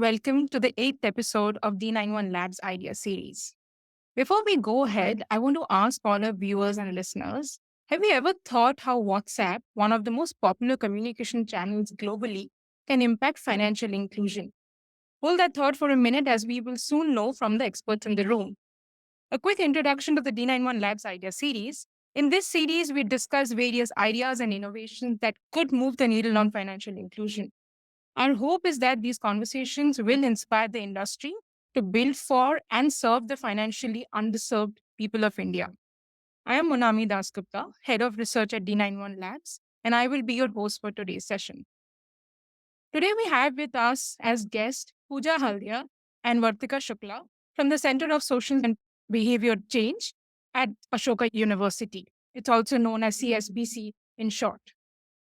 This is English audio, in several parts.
welcome to the eighth episode of D91 Labs Idea Series. Before we go ahead, I want to ask all our viewers and listeners, have you ever thought how WhatsApp, one of the most popular communication channels globally, can impact financial inclusion? Hold that thought for a minute as we will soon know from the experts in the room. A quick introduction to the D91 Labs Idea Series. In this series, we discuss various ideas and innovations that could move the needle on financial inclusion. Our hope is that these conversations will inspire the industry to build for and serve the financially underserved people of India. I am Monami Dasgupta, Head of Research at D91 Labs, and I will be your host for today's session. Today we have with us as guests Pooja Haldea and Vartika Shukla from the Center of Social and Behaviour Change at Ashoka University. It's also known as CSBC in short.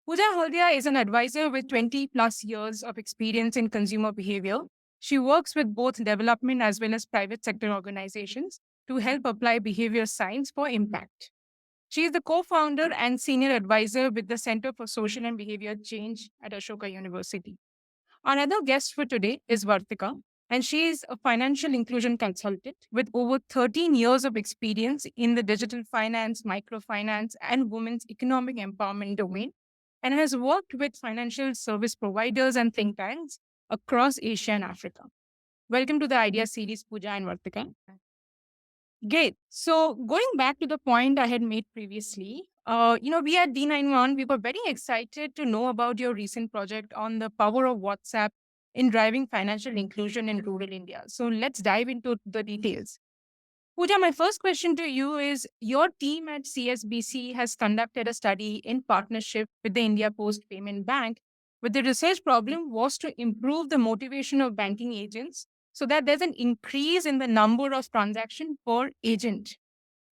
Pooja Haldea is an advisor with 20 plus years of experience in consumer behavior. She works with both development as well as private sector organizations to help apply behavior science for impact. She is the co founder and senior advisor with the Center for Social and Behavior Change at Ashoka University. Another guest for today is Vartika, and she is a financial inclusion consultant with over 13 years of experience in the digital finance, microfinance, and women's economic empowerment domain, and has worked with financial service providers and think tanks across Asia and Africa. Welcome to the Idea Series, Pooja and Vartika. Great. So going back to the point I had made previously, we at D91, we were very excited to know about your recent project on the power of WhatsApp in driving financial inclusion in rural India. So let's dive into the details. Pooja, my first question to you is, your team at CSBC has conducted a study in partnership with the India Post Payment Bank, where the research problem was to improve the motivation of banking agents so that there's an increase in the number of transactions per agent.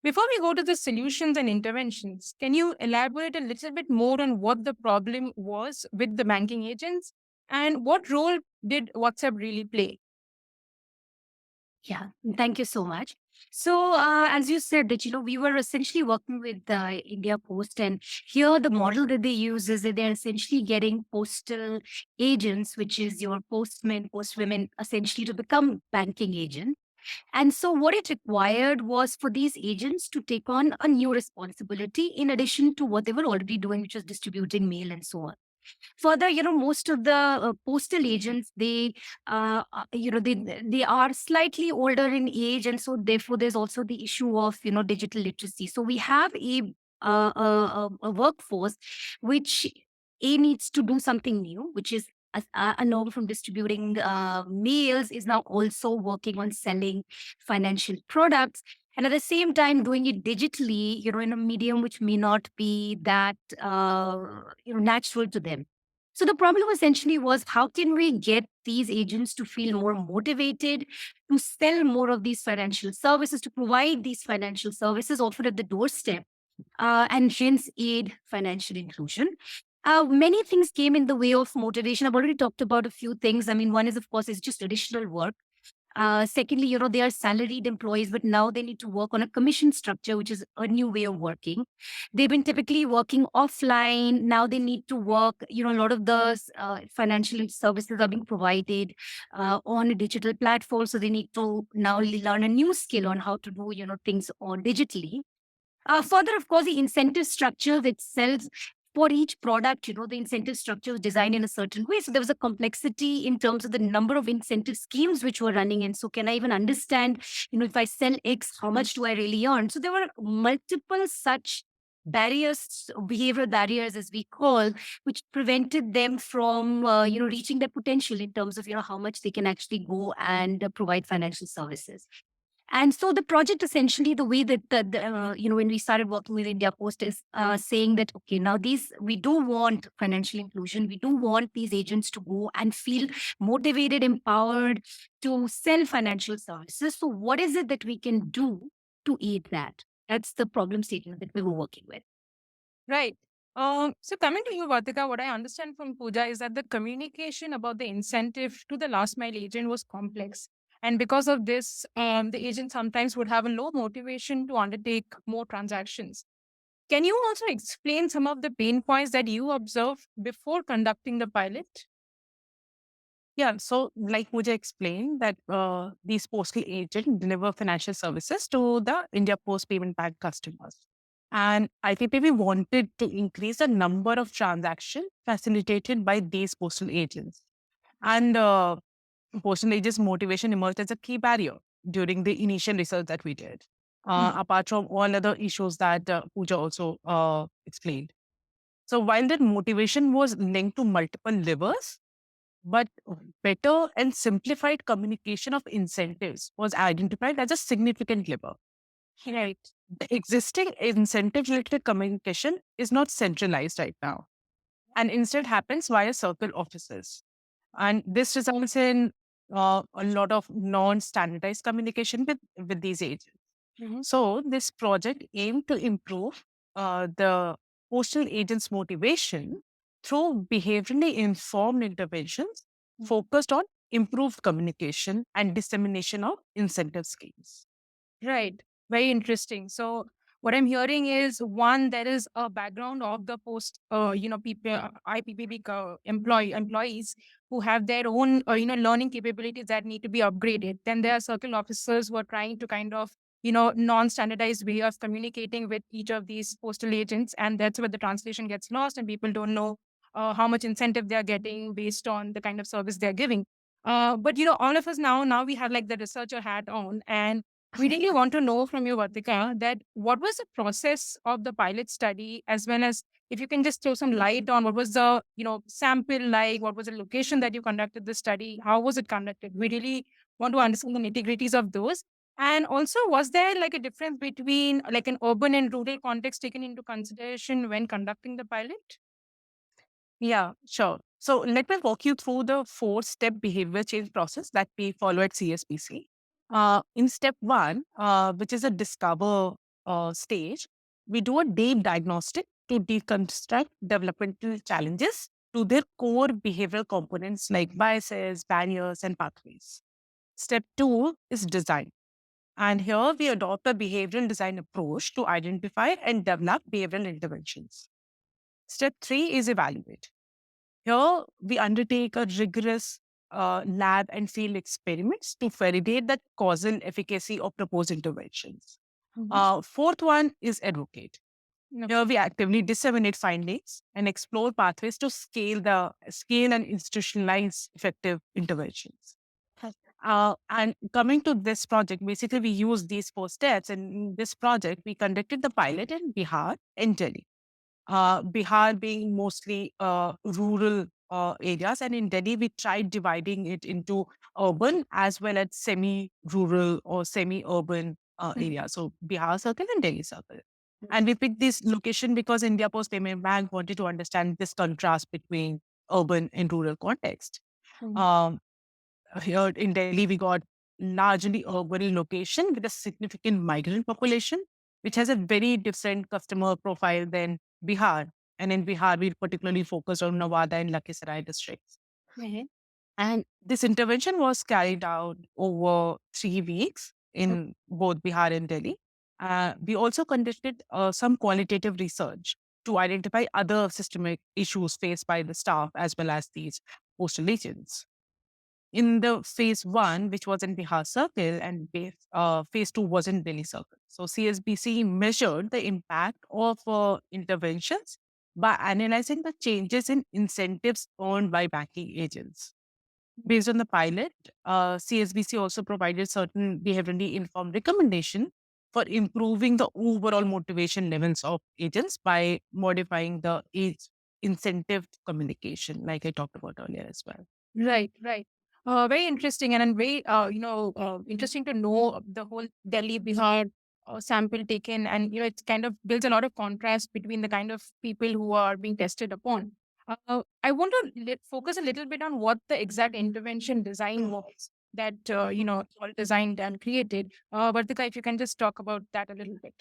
Before we go to the solutions and interventions, can you elaborate a little bit more on what the problem was with the banking agents and what role did WhatsApp really play? Yeah, thank you so much. So, as you said that, we were essentially working with India Post, and here the model that they use is that they're essentially getting postal agents, which is your postmen, postwomen, essentially to become banking agent. And so what it required was for these agents to take on a new responsibility in addition to what they were already doing, which was distributing mail and so on. Further, most of the postal agents, they are slightly older in age, and so therefore there's also the issue of digital literacy. So we have a workforce which needs to do something new, which is a norm from distributing mails is now also working on selling financial products, and at the same time doing it digitally, in a medium which may not be that natural to them. So the problem essentially was, how can we get these agents to feel more motivated to sell more of these financial services, to provide these financial services offered at the doorstep, and hence aid financial inclusion. Many things came in the way of motivation. I've already talked about a few things. I mean, one is, of course, is just additional work. Secondly, they are salaried employees, but now they need to work on a commission structure, which is a new way of working. They've been typically working offline. Now they need to work, a lot of the financial services are being provided on a digital platform. So they need to now learn a new skill on how to do, things on digitally. Further, of course, the incentive structure itself for each product, the incentive structure was designed in a certain way. So there was a complexity in terms of the number of incentive schemes which were running. And so can I even understand, if I sell X, how much do I really earn? So there were multiple such barriers, behavioral barriers as we call, which prevented them from, reaching their potential in terms of, how much they can actually go and provide financial services. And so the project essentially, the way that, when we started working with India Post is saying that, okay, now we do want financial inclusion. We do want these agents to go and feel motivated, empowered to sell financial services. So what is it that we can do to aid that? That's the problem statement that we were working with. Right. So coming to you, Vartika, what I understand from Pooja is that the communication about the incentive to the last mile agent was complex. And because of this, the agent sometimes would have a low motivation to undertake more transactions. Can you also explain some of the pain points that you observed before conducting the pilot? Yeah, so like Pooja explained that these postal agents deliver financial services to the India Post Payment Bank customers. And IPPB wanted to increase the number of transactions facilitated by these postal agents. And postal agents' motivation emerged as a key barrier during the initial research that we did, apart from all other issues that Pooja also explained. So while that motivation was linked to multiple levers, but better and simplified communication of incentives was identified as a significant lever. Right. The existing incentive related communication is not centralized right now and instead happens via circle offices. And this results in a lot of non standardized communication with these agents. So, this project aimed to improve the postal agents' motivation through behaviorally informed interventions focused on improved communication and dissemination of incentive schemes. Right. Very interesting. So what I'm hearing is one, there is a background of the post, people, IPPB employees who have their own, learning capabilities that need to be upgraded. Then there are circle officers who are trying to kind of, non-standardized way of communicating with each of these postal agents. And that's where the translation gets lost and people don't know how much incentive they're getting based on the kind of service they're giving. But, all of us now we have like the researcher hat on and we really want to know from you, Vartika, that what was the process of the pilot study, as well as if you can just throw some light on what was the sample like, what was the location that you conducted the study, how was it conducted? We really want to understand the nitty gritties of those. And also, was there like a difference between like an urban and rural context taken into consideration when conducting the pilot? Yeah, sure. So let me walk you through the four-step behavior change process that we follow at CSBC. In step one, which is a discover stage, we do a deep diagnostic to deconstruct developmental challenges to their core behavioral components like biases, barriers, and pathways. Step two is design. And here we adopt a behavioral design approach to identify and develop behavioral interventions. Step three is evaluate. Here, we undertake a rigorous lab and field experiments to validate the causal efficacy of proposed interventions. Fourth one is advocate. No. Here, we actively disseminate findings and explore pathways to scale and institutionalize effective interventions. And coming to this project, basically, we use these four steps. And in this project, we conducted the pilot in Bihar and Delhi. Bihar being mostly rural areas. And in Delhi, we tried dividing it into urban as well as semi rural or semi urban areas. So Bihar Circle and Delhi Circle. And we picked this location because India Post Payment Bank wanted to understand this contrast between urban and rural context. Um, Here in Delhi, we got largely urban location with a significant migrant population, which has a very different customer profile than Bihar. And in Bihar, we particularly focused on Nawada and Lakhisarai districts. And this intervention was carried out over 3 weeks in both Bihar and Delhi. We also conducted some qualitative research to identify other systemic issues faced by the staff as well as these postal agents. In the phase one, which was in Bihar Circle, and phase two was in Delhi Circle. So CSBC measured the impact of interventions by analyzing the changes in incentives earned by banking agents. Based on the pilot, CSBC also provided certain behaviorally informed recommendation for improving the overall motivation levels of agents by modifying the age incentive communication, like I talked about earlier as well. Right, right. Very interesting and very, interesting to know the whole Delhi Bihar sample taken, and it kind of builds a lot of contrast between the kind of people who are being tested upon. I want to focus a little bit on what the exact intervention design was that all designed and created. Vartika, if you can just talk about that a little bit.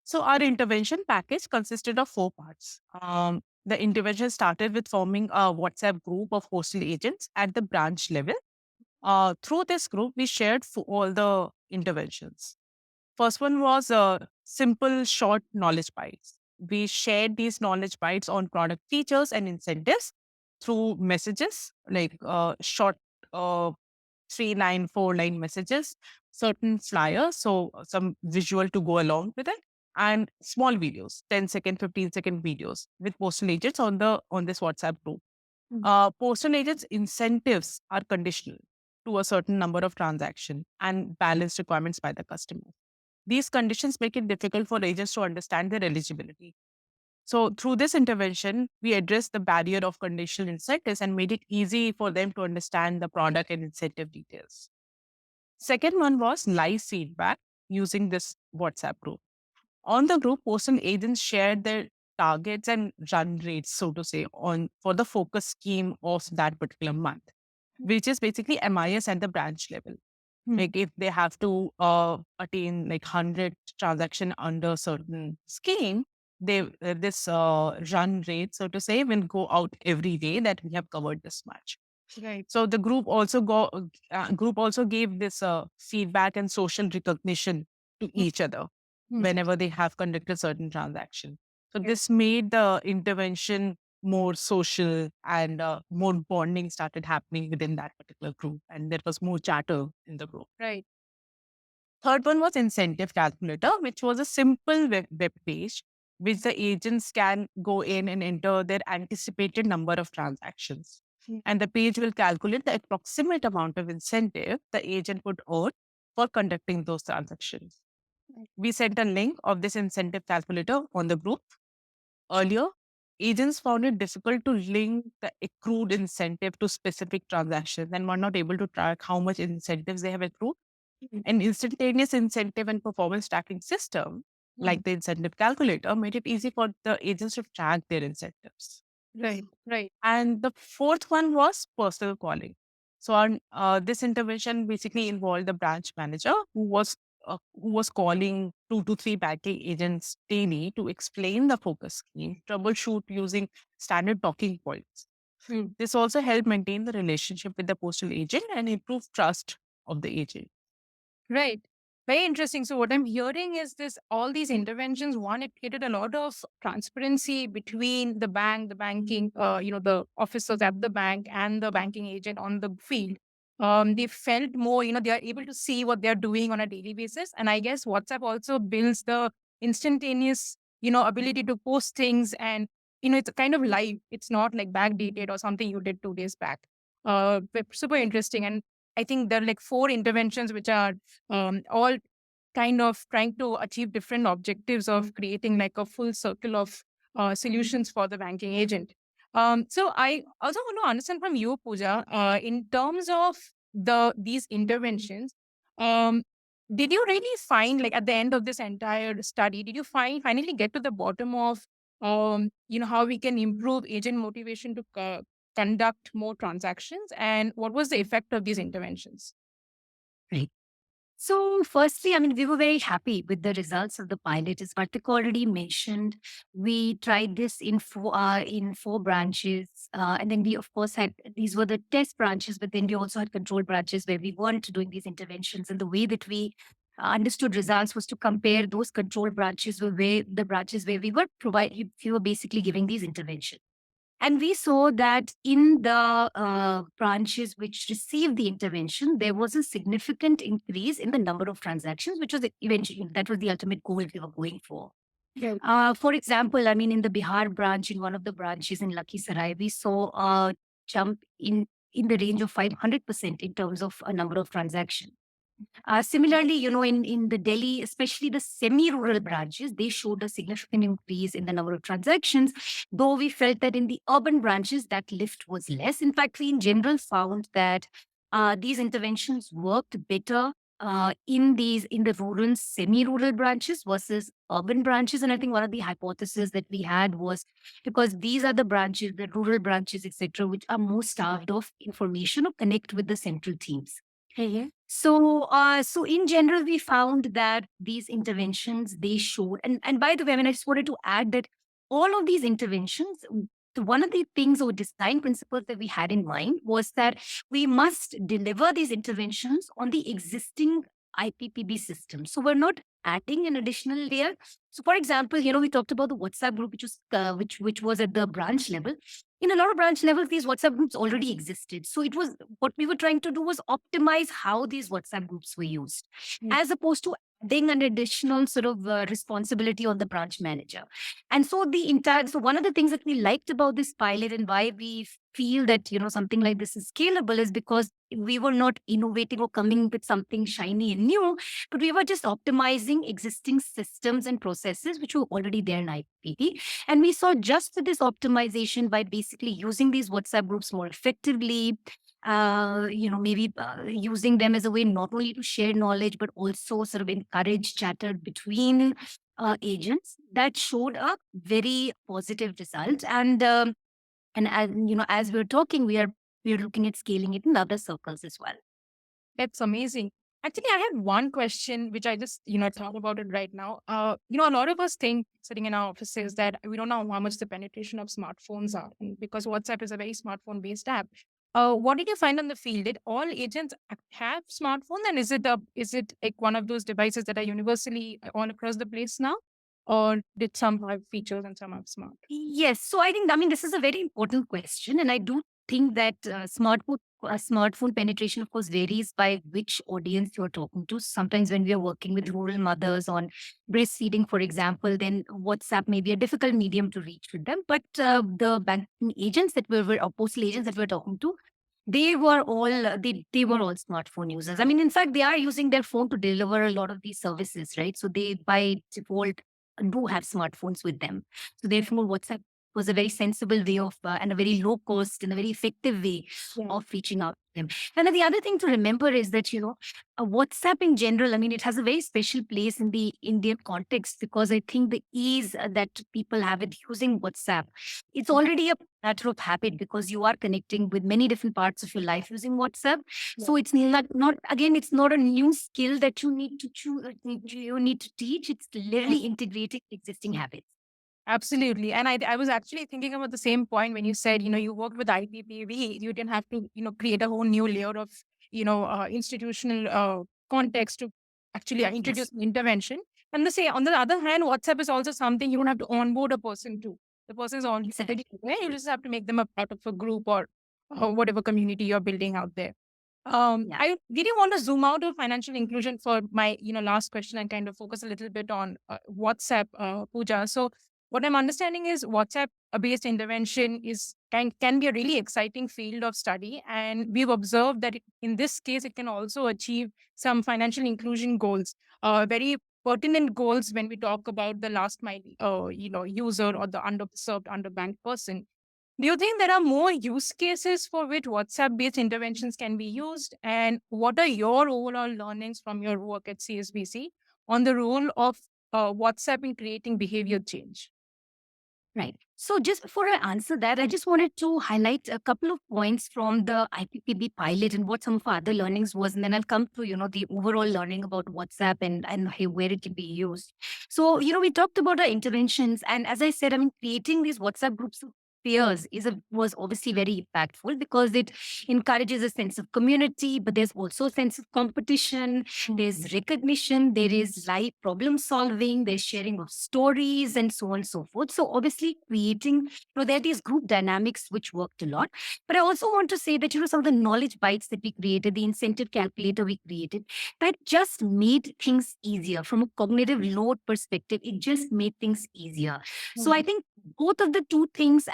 So our intervention package consisted of four parts. The intervention started with forming a WhatsApp group of postal agents at the branch level. Through this group, we shared all the interventions. First one was simple, short knowledge bites. We shared these knowledge bites on product features and incentives through messages, like short uh, 3 line, 4 line messages, certain flyers, so some visual to go along with it, and small videos, 10-second, 15-second videos with postal agents on this WhatsApp group. Postal agents' incentives are conditional to a certain number of transactions and balance requirements by the customer. These conditions make it difficult for agents to understand their eligibility. So, through this intervention, we addressed the barrier of conditional incentives and made it easy for them to understand the product and incentive details. Second one was live feedback using this WhatsApp group. On the group, postal agents shared their targets and run rates, so to say, on for the focus scheme of that particular month, which is basically MIS at the branch level. Like if they have to attain like 100 transaction under certain scheme, they this run rate, so to say, will go out every day that we have covered this much. Right. So the group also gave this feedback and social recognition to each other whenever they have conducted certain transaction. So Yeah. this made the intervention more social and more bonding started happening within that particular group, and there was more chatter in the group. Right. Third one was incentive calculator, which was a simple web page which the agents can go in and enter their anticipated number of transactions. And the page will calculate the approximate amount of incentive the agent would earn for conducting those transactions. We sent a link of this incentive calculator on the group. Earlier, agents found it difficult to link the accrued incentive to specific transactions and were not able to track how much incentives they have accrued. An instantaneous incentive and performance tracking system, like the incentive calculator, made it easy for the agents to track their incentives. Right. Right. And the fourth one was personal calling. So this intervention basically involved the branch manager who was calling 2 to 3 banking agents daily to explain the focus scheme, troubleshoot using standard talking points. This also helped maintain the relationship with the postal agent and improve trust of the agent. Right. Very interesting. So what I'm hearing is this all these interventions, one, it created a lot of transparency between the bank, the banking, the officers at the bank and the banking agent on the field. They felt more, they are able to see what they're doing on a daily basis. And I guess WhatsApp also builds the instantaneous, ability to post things and, it's kind of live. It's not like backdated or something you did 2 days back. But super interesting. And I think there are like 4 interventions which are all kind of trying to achieve different objectives of creating like a full circle of solutions for the banking agent. So I also want to understand from you, Pooja, in terms of these interventions, um, did you really find like at the end of this entire study, did you finally get to the bottom of how we can improve agent motivation to conduct more transactions, and what was the effect of these interventions? Right. So, firstly, I mean, we were very happy with the results of the pilot. As Vartika already mentioned, we tried this in 4 branches, and then we, of course, had these were the test branches, but then we also had control branches where we weren't doing these interventions. And the way that we understood results was to compare those control branches with where the branches where we were basically giving these interventions. And we saw that in the branches which received the intervention, there was a significant increase in the number of transactions, which was eventually, that was the ultimate goal we were going for. Yeah. For example, I mean, in the Bihar branch, in one of the branches in Lakhisarai, we saw a jump in the range of 500% in terms of a number of transactions. Similarly, in the Delhi, especially the semi-rural branches, they showed a significant increase in the number of transactions, though we felt that in the urban branches, that lift was less. In fact, we in general found that these interventions worked better in the rural, semi-rural branches versus urban branches. And I think one of the hypotheses that we had was because these are the branches, the rural branches, etc., which are more starved of information or connect with the central teams. So in general, we found that these interventions they showed, and by the way, I mean I just wanted to add that all of these interventions, one of the things or design principles that we had in mind was that we must deliver these interventions on the existing IPPB system. So we're not adding an additional layer. So, for example, we talked about the WhatsApp group, which was at the branch level. In a lot of branch levels, these WhatsApp groups already existed. So it was what we were trying to do was optimize how these WhatsApp groups were used, as opposed to adding an additional sort of responsibility on the branch manager. And so one of the things that we liked about this pilot and why we feel that, something like this is scalable is because we were not innovating or coming with something shiny and new, but we were just optimizing existing systems and processes which were already there in IPP. And we saw just this optimization by basically using these WhatsApp groups more effectively, maybe using them as a way not only to share knowledge, but also sort of encourage chatter between agents, that showed a very positive result. And as we're talking, we're looking at scaling it in other circles as well. That's amazing. Actually, I had one question which I just, thought about it right now. A lot of us think sitting in our offices that we don't know how much the penetration of smartphones are. And because WhatsApp is a very smartphone based app. What did you find on the field? Did all agents have smartphone? And is it like one of those devices that are universally all across the place now? Or did some have features and some have smart? Yes. So I mean, this is a very important question. And I do think that smartphone penetration, of course, varies by which audience you're talking to. Sometimes when we are working with rural mothers on breastfeeding, for example, then WhatsApp may be a difficult medium to reach with them. But the banking agents or postal agents that we're talking to, they were all smartphone users. I mean, in fact, they are using their phone to deliver a lot of these services, right? So they by default do have smartphones with them. So therefore, WhatsApp was a very sensible way of and a very low cost and a very effective way of reaching out to them. And then the other thing to remember is that WhatsApp in general, I mean, it has a very special place in the Indian context because I think the ease that people have with using WhatsApp, it's already a matter of habit because you are connecting with many different parts of your life using WhatsApp. So it's not again, it's not a new skill that you need to choose, you need to teach. It's literally integrating existing habits. Absolutely. And I was actually thinking about the same point when you said, you worked with IPPV, you didn't have to, create a whole new layer of, institutional context to actually introduce an intervention. And on the other hand, WhatsApp is also something you don't have to onboard a person to. The person is already Exactly. there. You just have to make them a part of a group or whatever community you're building out there. Yeah. I really want to zoom out of financial inclusion for my, last question and kind of focus a little bit on WhatsApp, Pooja. So what I'm understanding is WhatsApp-based intervention can be a really exciting field of study, and we've observed that in this case, it can also achieve some financial inclusion goals, very pertinent goals when we talk about the last mile, user or the underserved, underbanked person. Do you think there are more use cases for which WhatsApp-based interventions can be used? And what are your overall learnings from your work at CSBC on the role of WhatsApp in creating behavior change? Right. So just before I answer that, I just wanted to highlight a couple of points from the IPPB pilot and what some of our other learnings was, and then I'll come to the overall learning about WhatsApp and where it can be used. So we talked about our interventions, and as I said, I mean creating these WhatsApp groups of peers was obviously very impactful because it encourages a sense of community, but there's also a sense of competition. There's recognition, there is live problem solving, there's sharing of stories, and so on and so forth. So obviously creating, there are these group dynamics which worked a lot. But I also want to say that, some of the knowledge bites that we created, the incentive calculator we created, that just made things easier from a cognitive load perspective. It just made things easier. So I think both of the two things,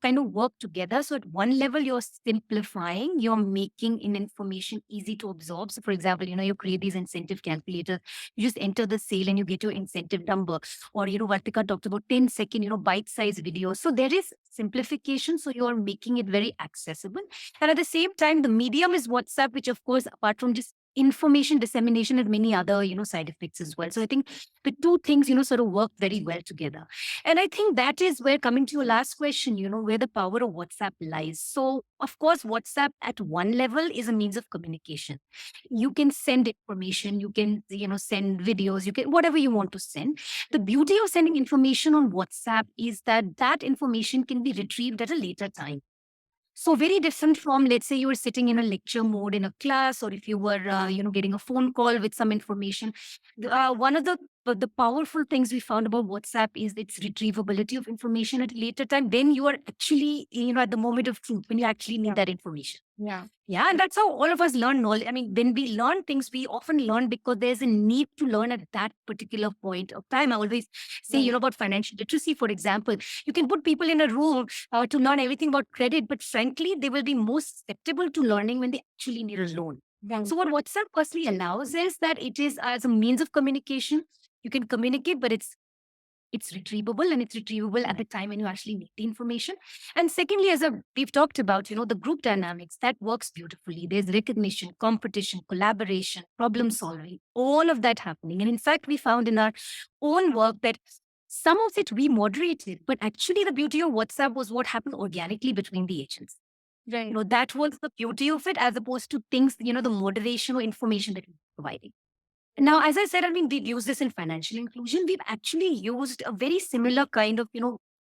kind of work together. So at one level, you're simplifying, you're making in information easy to absorb. So for example, you create these incentive calculators, you just enter the sale and you get your incentive number. Or, Vartika talked about 10-second, bite-sized videos. So there is simplification. So you're making it very accessible. And at the same time, the medium is WhatsApp, which of course, apart from just information dissemination, has many other, side effects as well. So I think the two things, sort of work very well together. And I think that is where, coming to your last question, where the power of WhatsApp lies. So, of course, WhatsApp at one level is a means of communication. You can send information, you can, send videos, you can, whatever you want to send. The beauty of sending information on WhatsApp is that that information can be retrieved at a later time. So very different from, let's say, you were sitting in a lecture mode in a class, or if you were, getting a phone call with some information. One of the powerful things we found about WhatsApp is its retrievability of information at a later time. Then you are actually, at the moment of truth when you actually need Yeah. that information. Yeah. Yeah, and that's how all of us learn knowledge. I mean, when we learn things, we often learn because there's a need to learn at that particular point of time. I always say, Right. about financial literacy, for example, you can put people in a room to learn everything about credit, but frankly, they will be most susceptible to learning when they actually need a loan. Right. So, what WhatsApp firstly allows is that it is as a means of communication. You can communicate, but it's retrievable, and it's retrievable at the time when you actually need the information. And secondly, we've talked about, the group dynamics that works beautifully. There's recognition, competition, collaboration, problem solving, all of that happening. And in fact, we found in our own work that some of it we moderated, but actually the beauty of WhatsApp was what happened organically between the agents. Right. That was the beauty of it, as opposed to things, the moderation or information that we're providing. Now, as I said, I mean, we've used this in financial inclusion. We've actually used a very similar kind of,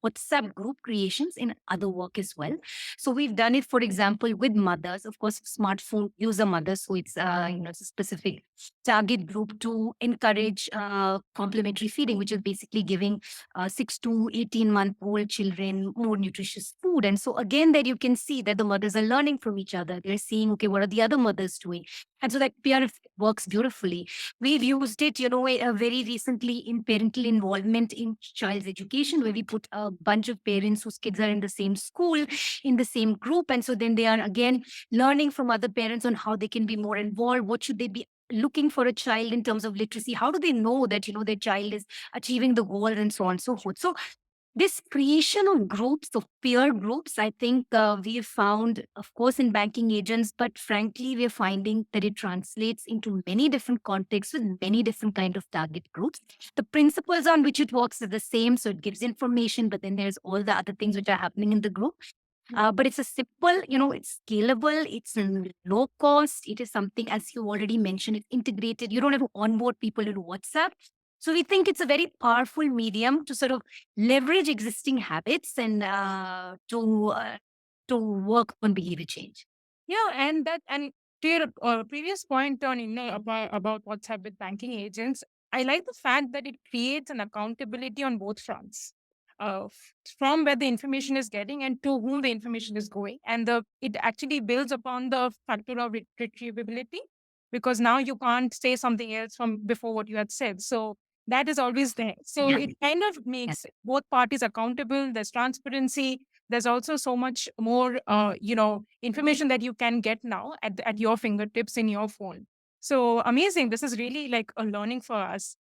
WhatsApp group creations in other work as well. So we've done it, for example, with mothers, of course, smartphone user mothers. So it's a specific target group to encourage complementary feeding, which is basically giving 6 to 18-month-old children more nutritious food. And so again, there you can see that the mothers are learning from each other. They're seeing, okay, what are the other mothers doing? And so that PR works beautifully. We've used it, very recently in parental involvement in child's education, where we put a bunch of parents whose kids are in the same school, in the same group. And so then they are again learning from other parents on how they can be more involved. What should they be looking for a child in terms of literacy? How do they know that, their child is achieving the goal, and so on and so forth? So this creation of groups, of peer groups, I think we have found, of course, in banking agents, but frankly, we are finding that it translates into many different contexts with many different kind of target groups. The principles on which it works are the same, so it gives information, but then there's all the other things which are happening in the group. But it's a simple, it's scalable, it's low cost. It is something, as you already mentioned, it's integrated. You don't have to onboard people in WhatsApp. So we think it's a very powerful medium to sort of leverage existing habits and to work on behavior change. Yeah, and to your previous point on about WhatsApp with banking agents, I like the fact that it creates an accountability on both fronts, from where the information is getting and to whom the information is going, and the it actually builds upon the factor of retrievability, because now you can't say something else from before what you had said. So that is always there. So Yeah. it kind of Yeah. makes both parties accountable. There's transparency. There's also so much more information that you can get now at your fingertips in your phone. So amazing. This is really like a learning for us.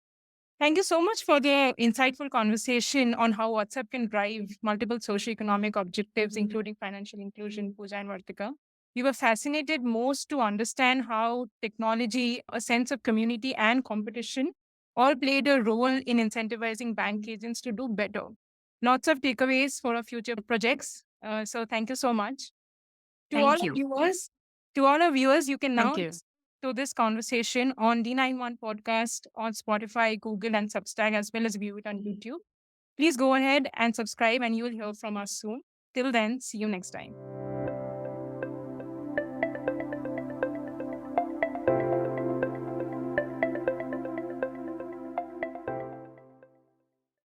Thank you so much for the insightful conversation on how WhatsApp can drive multiple socioeconomic objectives, including financial inclusion, Pooja and Vartika. We were fascinated most to understand how technology, a sense of community, and competition all played a role in incentivizing bank agents to do better. Lots of takeaways for our future projects. So thank you so much. To all Thank our you. viewers, you can now Thank you. to this conversation on D91 podcast on Spotify, Google, and Substack, as well as view it on YouTube. Please go ahead and subscribe, and you will hear from us soon. Till then, see you next time.